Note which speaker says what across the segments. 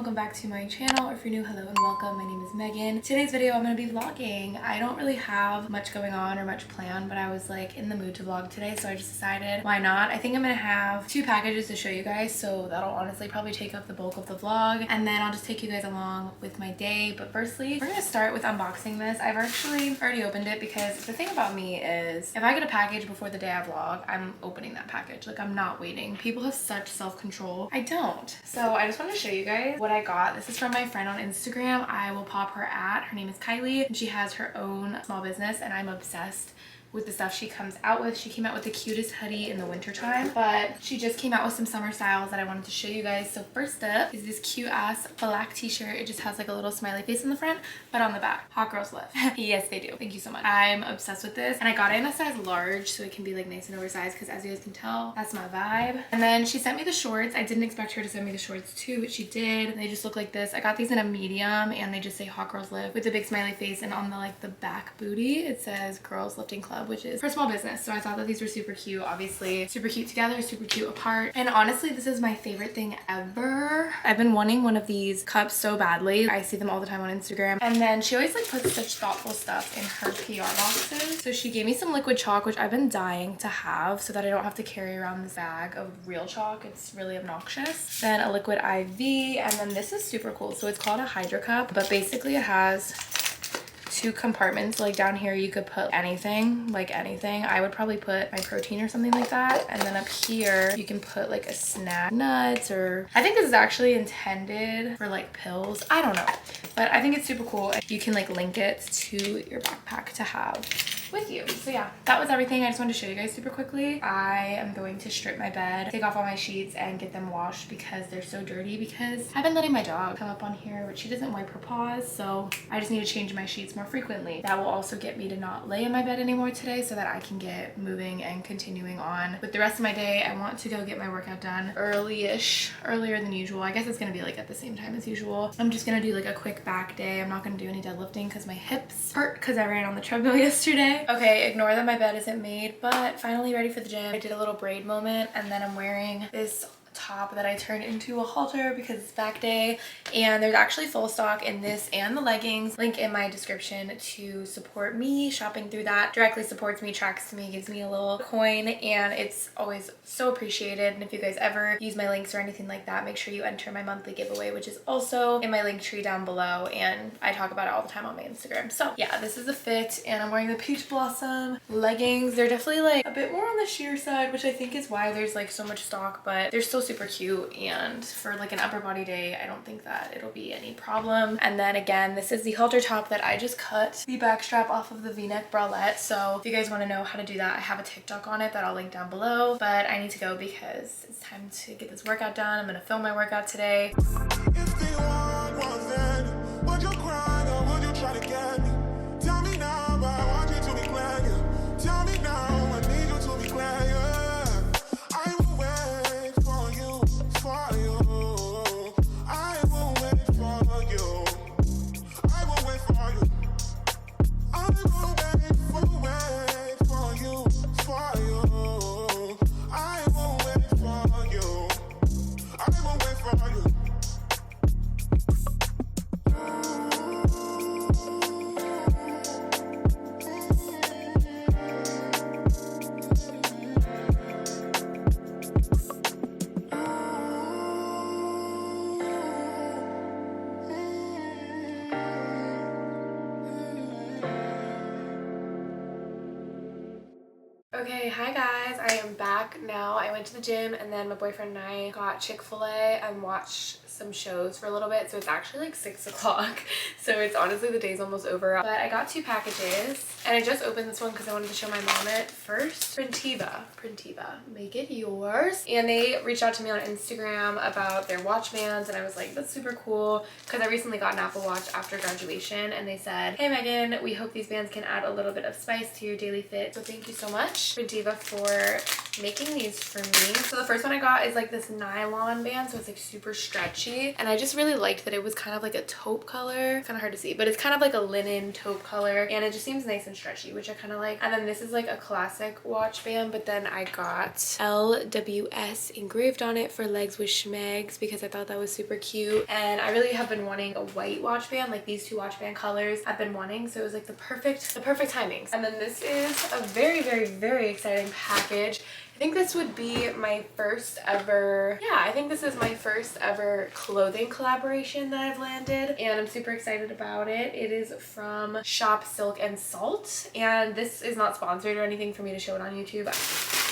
Speaker 1: welcome back to my channel. If you're new, hello and welcome. My name is Megan. Today's video I'm going to be vlogging. I don't really have much going on or much planned, but I was like in the mood to vlog today, so I just decided why not. I think I'm going to have 2 packages to show you guys, so that'll honestly probably take up the bulk of the vlog, and then I'll just take you guys along with my day. But firstly, we're going to start with unboxing this. I've actually already opened it because the thing about me is if I get a package before the day I vlog, I'm opening that package. Like, I'm not waiting. People have such self-control. I don't. So I just want to show you guys what I got. This is from my friend on Instagram. I will pop her at. Her name is Kylie, and she has her own small business, and I'm obsessed with the stuff she comes out with. She came out with the cutest hoodie in the winter time, but she just came out with some summer styles that I wanted to show you guys. So first up is this cute ass black t-shirt. It just has like a little smiley face in the front, but on the back, hot girls live. Yes, they do. Thank you so much. I'm obsessed with this, and I got it in a size large so it can be like nice and oversized, because as you guys can tell, that's my vibe. And then she sent me the shorts. I didn't expect her to send me the shorts too, but she did. They just look like this. I got these in a medium, and they just say hot girls live with a big smiley face, and on the like the back booty it says girls lifting club, which is for small business. So I thought that these were super cute. Obviously super cute together, super cute apart, and honestly this is my favorite thing ever. I've been wanting one of these cups so badly. I see them all the time on Instagram, and then she always like puts such thoughtful stuff in her PR boxes. So she gave me some liquid chalk, which I've been dying to have so that I don't have to carry around this bag of real chalk. It's really obnoxious. Then a liquid IV, and then this is super cool. So it's called a Hydro Cup, but basically it has 2 compartments. Like down here you could put anything, like anything. I would probably put my protein or something like that, and then up here you can put like a snack, nuts, or I think this is actually intended for like pills. I don't know, but I think it's super cool. You can like link it to your backpack to have with you. So yeah, that was everything. I just wanted to show you guys super quickly. I am going to strip my bed, take off all my sheets, and get them washed because they're so dirty, because I've been letting my dog come up on here, but she doesn't wipe her paws, so I just need to change my sheets more frequently. That will also get me to not lay in my bed anymore today, so that I can get moving and continuing on with the rest of my day. I want to go get my workout done earlier than usual. I guess it's gonna be like at the same time as usual. I'm just gonna do like a quick back day. I'm not gonna do any deadlifting because my hips hurt because I ran on the treadmill yesterday. Okay, ignore that my bed isn't made, but finally ready for the gym. I did a little braid moment, and then I'm wearing this top that I turned into a halter because it's back day, and there's actually full stock in this and the leggings. Link in my description to support me. Shopping through that directly supports me, tracks to me, gives me a little coin, and it's always so appreciated. And if you guys ever use my links or anything like that, make sure you enter my monthly giveaway, which is also in my link tree down below, and I talk about it all the time on my Instagram. So yeah, this is the fit, and I'm wearing the peach blossom leggings. They're definitely like a bit more on the sheer side, which I think is why there's like so much stock, but they're still super cute, and for like an upper body day I don't think that it'll be any problem. And then again, this is the halter top that I just cut the back strap off of the v-neck bralette. So if you guys want to know how to do that, I have a TikTok on it that I'll link down below, but I need to go because it's time to get this workout done. I'm gonna film my workout today. If the world was dead, would you cry or would you try to get me? Tell me now, but I want you to be glad, yeah. Tell me now, I need you to be glad, yeah. I will wait for you, for you. I will wait for you. I will wait for you. I will wait for you, for you. I will wait for you. I will wait for you. Okay, hi guys, I am back now. I went to the gym, and then my boyfriend and I got Chick-fil-A and watched some shows for a little bit. So it's actually like 6 o'clock, so it's honestly the day's almost over. But I got 2 packages, and I just opened this one because I wanted to show my mom it first. Printiva, make it yours. And they reached out to me on Instagram about their watch bands, and I was like, that's super cool, because I recently got an Apple Watch after graduation, and they said, hey Megan, we hope these bands can add a little bit of spice to your daily fit, so thank you so much Printiva for making these for me. So the first one I got is like this nylon band, so it's like super stretchy, and I just really liked that it was kind of like a taupe color. It's kind of hard to see, but it's kind of like a linen taupe color, and it just seems nice and stretchy, which I kind of like. And then this is like a classic watch band, but then I got LWS engraved on it for legs with schmegs because I thought that was super cute, and I really have been wanting a white watch band. Like these two watch band colors I've been wanting, so it was like the perfect timings. And then this is a very, very, very exciting package. I think this would be my first ever, yeah, I think this is my first ever clothing collaboration that I've landed, and I'm super excited about it. It is from Shop Silk and Salt, and this is not sponsored or anything for me to show it on YouTube.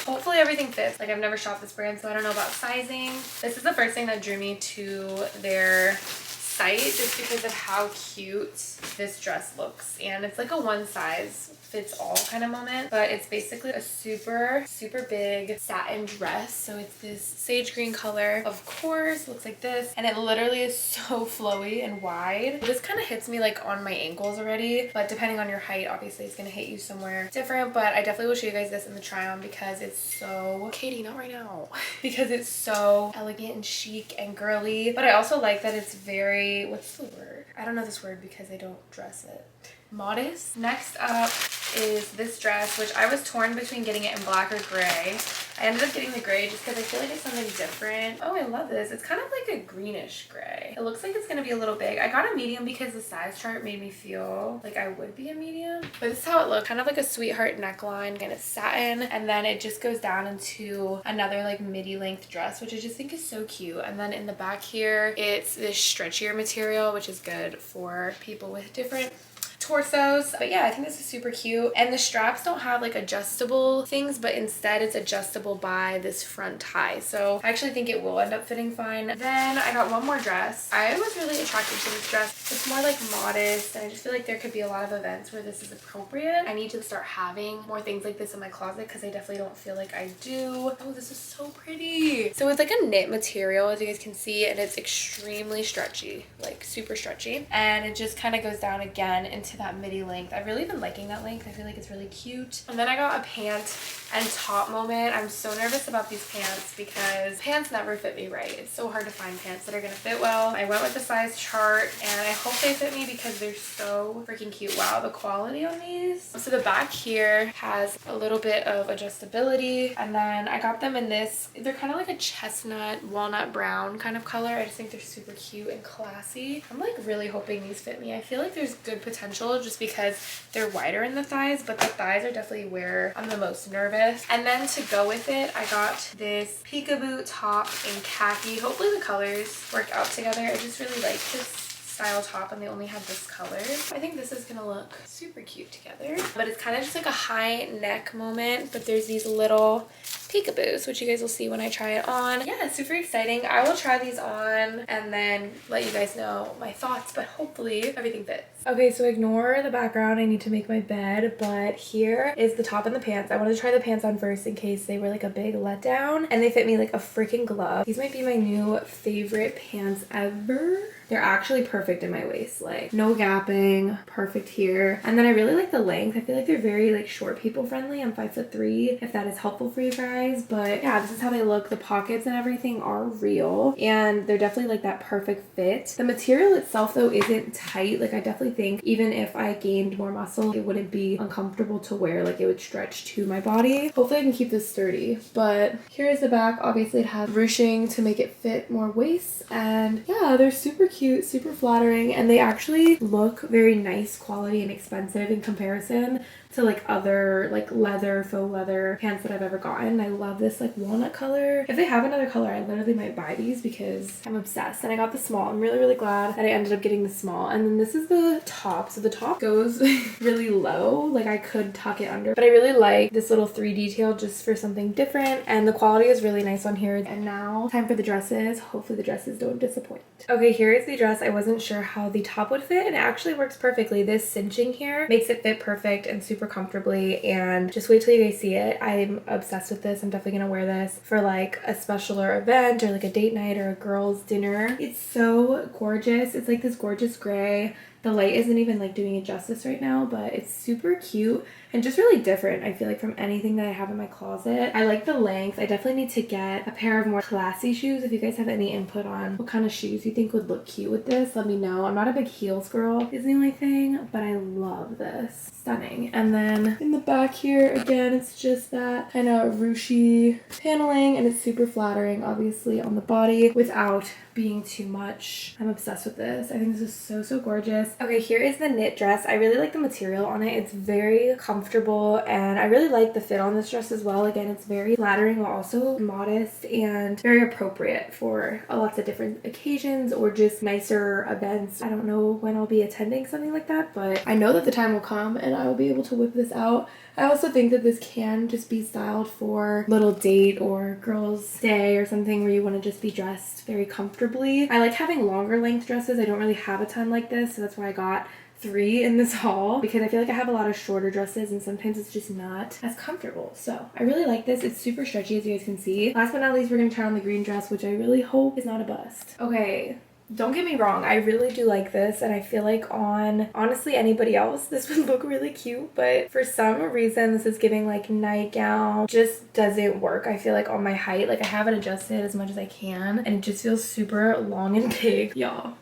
Speaker 1: Hopefully everything fits. Like, I've never shopped this brand, so I don't know about sizing. This is the first thing that drew me to their site, just because of how cute this dress looks, and it's like a one size fits all kind of moment, but it's basically a super big satin dress. So it's this sage green color, of course, looks like this, and it literally is so flowy and wide. This kind of hits me like on my ankles already, but depending on your height, obviously it's gonna hit you somewhere different. But I definitely will show you guys this in the try on because it's so, Katie, not right now, because it's so elegant and chic and girly. But I also like that it's very, what's the word? I don't know this word because I don't dress it. Modest. Next up is this dress, which I was torn between getting it in black or gray. I ended up getting the gray just because I feel like it's something different. Oh, I love this. It's kind of like a greenish gray. It looks like it's going to be a little big. I got a medium because the size chart made me feel like I would be a medium. But this is how it looks. Kind of like a sweetheart neckline, kind of satin. And then it just goes down into another like midi length dress, which I just think is so cute. And then in the back here, it's this stretchier material, which is good for people with different torsos. But yeah, I think this is super cute, and the straps don't have like adjustable things, but instead it's adjustable by this front tie, so I actually think it will end up fitting fine. Then I got one more dress. I was really attracted to this dress. It's more like modest, and I just feel like there could be a lot of events where this is appropriate. I need to start having more things like this in my closet because I definitely don't feel like I do. Oh, this is so pretty. So it's like a knit material, as you guys can see, and it's extremely stretchy, like super stretchy, and it just kind of goes down again into that midi length. I've really been liking that length. I feel like it's really cute. And then I got a pant and top moment. I'm so nervous about these pants because pants never fit me right. It's so hard to find pants that are gonna fit well. I went with the size chart, and I hope they fit me because they're so freaking cute. Wow, the quality on these. So the back here has a little bit of adjustability, and then I got them in this, they're kind of like a chestnut walnut brown kind of color. I just think they're super cute and classy. I'm like really hoping these fit me. I feel like there's good potential just because they're wider in the thighs, but the thighs are definitely where I'm the most nervous. And then to go with it, I got this peekaboo top in khaki. Hopefully the colors work out together. I just really like this style top, and they only have this color. I think this is gonna look super cute together, but it's kind of just like a high neck moment, but there's these little peekaboos, which you guys will see when I try it on. Yeah, it's super exciting. I will try these on and then let you guys know my thoughts, but hopefully everything fits. Okay, so ignore the background. I need to make my bed, but here is the top and the pants. I wanted to try the pants on first in case they were like a big letdown, and they fit me like a freaking glove. These might be my new favorite pants ever. They're actually perfect in my waist, like no gapping, perfect here. And then I really like the length. I feel like they're very like short people friendly. I'm 5'3", if that is helpful for you guys. But yeah, this is how they look. The pockets and everything are real, and they're definitely like that perfect fit. The material itself though isn't tight. Like I definitely think even if I gained more muscle, it wouldn't be uncomfortable to wear. Like it would stretch to my body. Hopefully I can keep this sturdy. But here is the back. Obviously it has ruching to make it fit more waist, and yeah, they're super cute, super flattering, and they actually look very nice quality and expensive in comparison to like other like leather, faux leather pants that I've ever gotten. I love this like walnut color. If they have another color, I literally might buy these because I'm obsessed. And I got the small. I'm really glad that I ended up getting the small. And then this is the top. So the top goes really low. Like I could tuck it under, but I really like this little 3 detail just for something different. And the quality is really nice on here. And now time for the dresses. Hopefully the dresses don't disappoint. Okay, here is the dress. I wasn't sure how the top would fit, and it actually works perfectly. This cinching here makes it fit perfect and super comfortably, and just wait till you guys see it. I'm obsessed with this. I'm definitely gonna wear this for like a special or event or like a date night or a girls dinner. It's so gorgeous. It's like this gorgeous gray. The light isn't even like doing it justice right now, but it's super cute and just really different, I feel like, from anything that I have in my closet. I like the length. I definitely need to get a pair of more classy shoes. If you guys have any input on what kind of shoes you think would look cute with this, let me know. I'm not a big heels girl, is the only thing, but I love this. Stunning. And then in the back here, again, it's just that kind of ruchy paneling, and it's super flattering, obviously, on the body without being too much. I'm obsessed with this. I think this is so gorgeous. Okay, here is the knit dress. I really like the material on it. It's very comfortable, and I really like the fit on this dress as well. Again, it's very flattering while also modest and very appropriate for lots of different occasions or just nicer events. I don't know when I'll be attending something like that, but I know that the time will come and I will be able to whip this out. I also think that this can just be styled for little date or girls' day or something where you want to just be dressed very comfortably. I like having longer length dresses. I don't really have a ton like this, so that's why I got 3 in this haul, because I feel like I have a lot of shorter dresses and sometimes it's just not as comfortable. So I really like this. It's super stretchy, as you guys can see. Last but not least, we're going to try on the green dress, which I really hope is not a bust. Okay. Don't get me wrong, I really do like this, and I feel like on honestly anybody else this would look really cute, but for some reason this is giving like nightgown. Just doesn't work, I feel like, on my height. Like, I have it adjusted as much as I can and it just feels super long and big, y'all.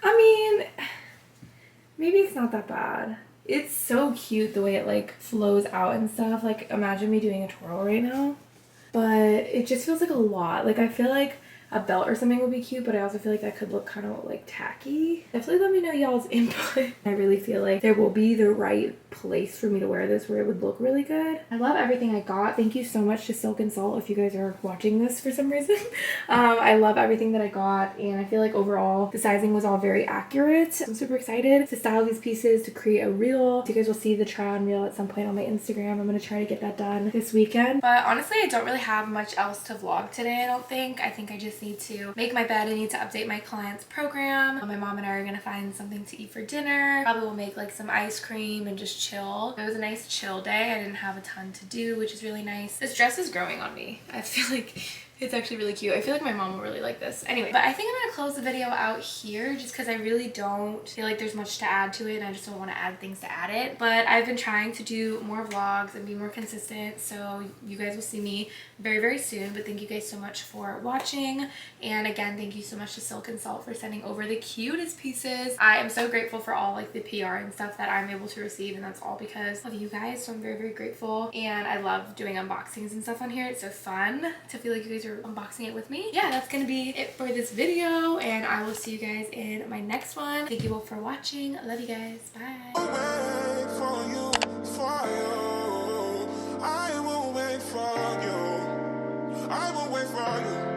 Speaker 1: I mean, maybe it's not that bad. It's so cute the way it like flows out and stuff. Like, imagine me doing a twirl right now, but it just feels like a lot. Like, I feel like a belt or something would be cute, but I also feel like that could look kind of like tacky. Definitely let me know y'all's input. I really feel like there will be the right place for me to wear this where it would look really good. I love everything I got. Thank you so much to Silk and Salt if you guys are watching this for some reason. I love everything that I got, and I feel like overall the sizing was all very accurate. I'm super excited to style these pieces, to create a reel. You guys will see the try on reel at some point on my Instagram. I'm gonna try to get that done this weekend. But honestly, I don't really have much else to vlog today, I don't think. I think I just need to make my bed. I need to update my client's program. My mom and I are gonna find something to eat for dinner. Probably will make like some ice cream and just chill. It was a nice chill day. I didn't have a ton to do, which is really nice. This dress is growing on me. I feel like it's actually really cute. I feel like my mom will really like this. Anyway, but I think I'm gonna close the video out here just because I really don't feel like there's much to add to it, and I just don't want to add things to add it. But I've been trying to do more vlogs and be more consistent, so you guys will see me very soon. But thank you guys so much for watching, and again, thank you so much to Silk and Salt for sending over the cutest pieces. I am so grateful for all like the PR and stuff that I'm able to receive, and that's all because of you guys, so I'm very grateful. And I love doing unboxings and stuff on here. It's so fun to feel like you guys are unboxing it with me. Yeah, that's gonna be it for this video, and I will see you guys in my next one. Thank you all for watching. I love you guys. Bye. I will wait for you.